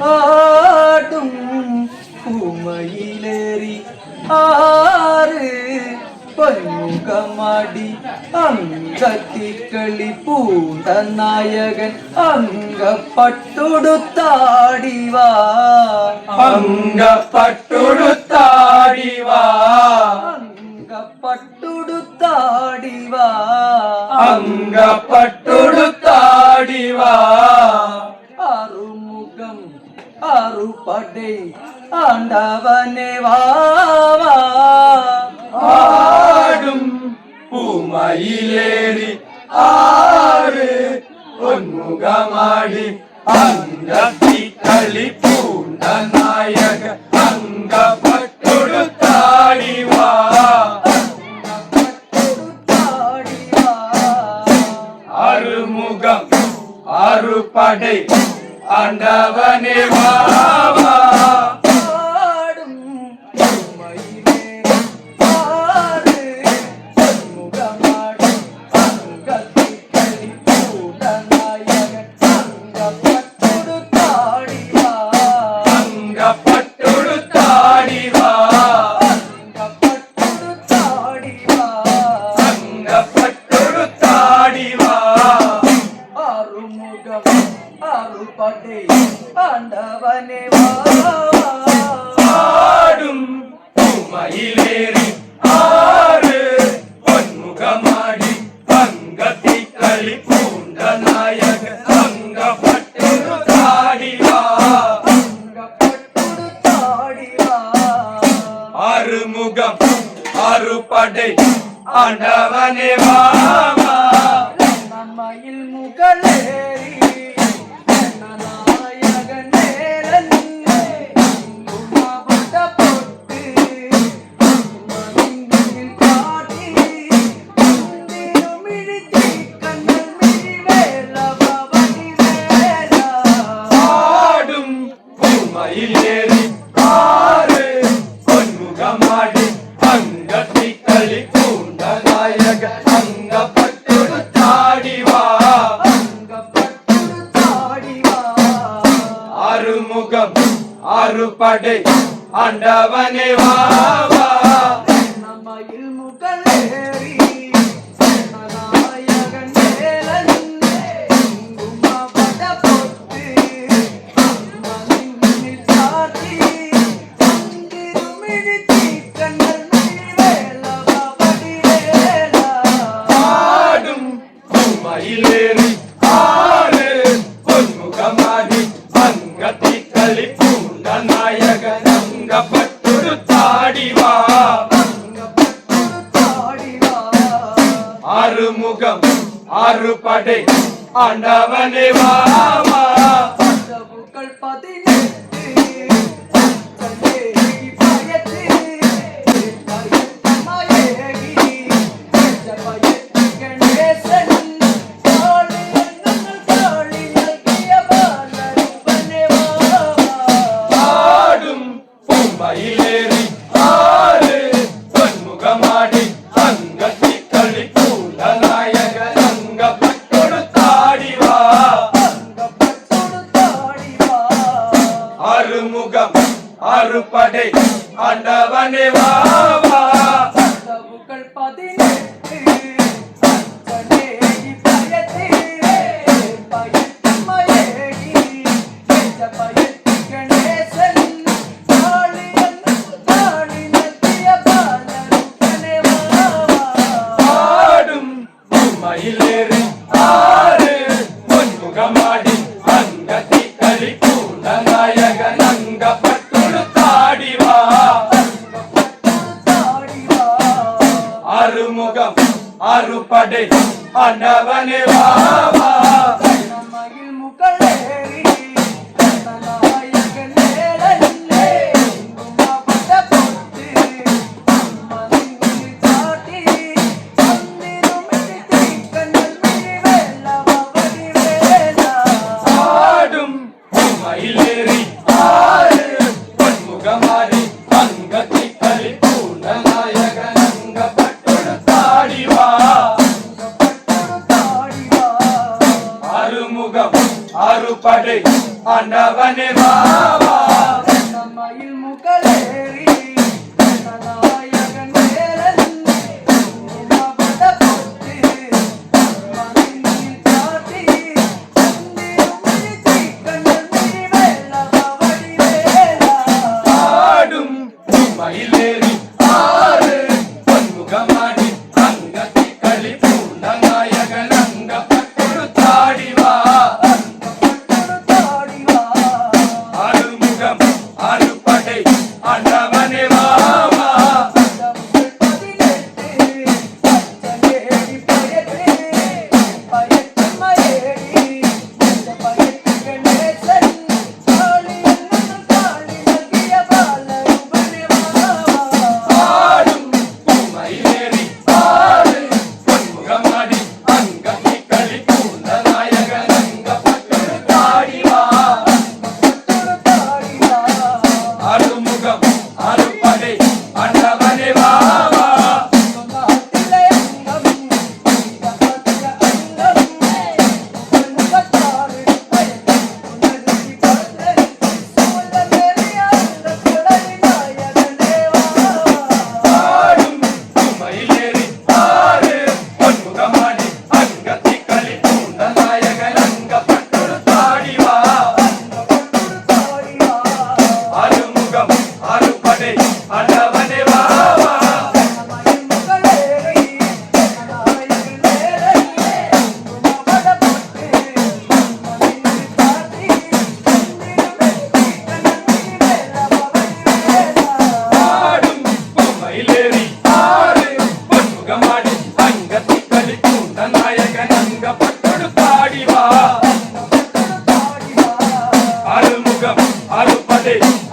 ஆடும் பூமையிலேறி ஆறு பன்முகமாடி அங்கத்திக்களி பூண்ட நாயகன் அங்கப்பட்டுடுத்தாடிவா அங்கப்பட்டுடுத்தாடிவா அங்கப்பட்டுடுத்தாடிவா அங்கப்பட்டுடுத்தாடிவா அருமுகம் அறுபடை ஆண்டவனே வாவா ஆடும் பூமையிலேறி ஆறு பொன்முகமாடி அங்கத்திக்களி பூண்ட நாயக அங்கப்பட்டுடுத்தாடிவா அருமுகம் அறுபடை ஆண்டவனே வாவா ஆண்டவனே ஆடும் பூமையிலேறி ஆறு பொன்முகமாடி அங்கத்திக்களி பூண்ட நாயக அங்கப்பட்டுடுத்தாடிவா அருமுகம் அறுபடை ஆண்டவனே வாவா நம்மையில் முகலேறி மயிலேறி ஆறு பொன்முகமாடி அங்கத்திக்களி பூண்ட நாயக அங்கப்பட்டுடுத்தாடிவா அருமுகம் அறுபடை ஆண்டவனே வாவா நம்மையில் முகலேறி மயிலேறி ஆறு பொன்முகமாடி அங்கத்திக்களி பூண்ட நாயக அங்கப்பட்டுடுத்தாடிவா அருமுகம் அறுபடை ஆண்டவனே வாவா மயிலேறி ஆறு பொன்முகமாடி அங்கத்திக்களி பூண்ட நாயக அங்கப்பட்டுடுத்தாடிவா அருமுகம் அறுபடை ஆண்டவனே வாவா மயிலேறி ஆறு பொன்முகமாடி அங்கத்திக்களி பூண்ட நாயக அங்கப்பட்டுடுத்தாடிவா அருமுகம் அறுபடை ஆண்டவனே வாவா மயிலேறி ஆறு பொன்முகமாடி அங்கத்திக்களி பூண்ட நாயக அங்கப்பட்டுடுத்தாடிவா அருமுகம் அறுபடை ஆண்டவனே வா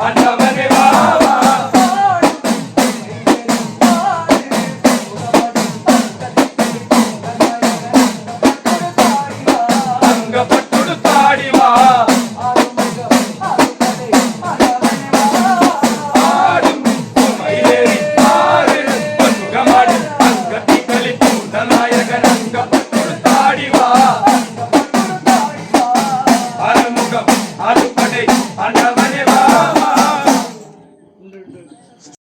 ஆண்டவனே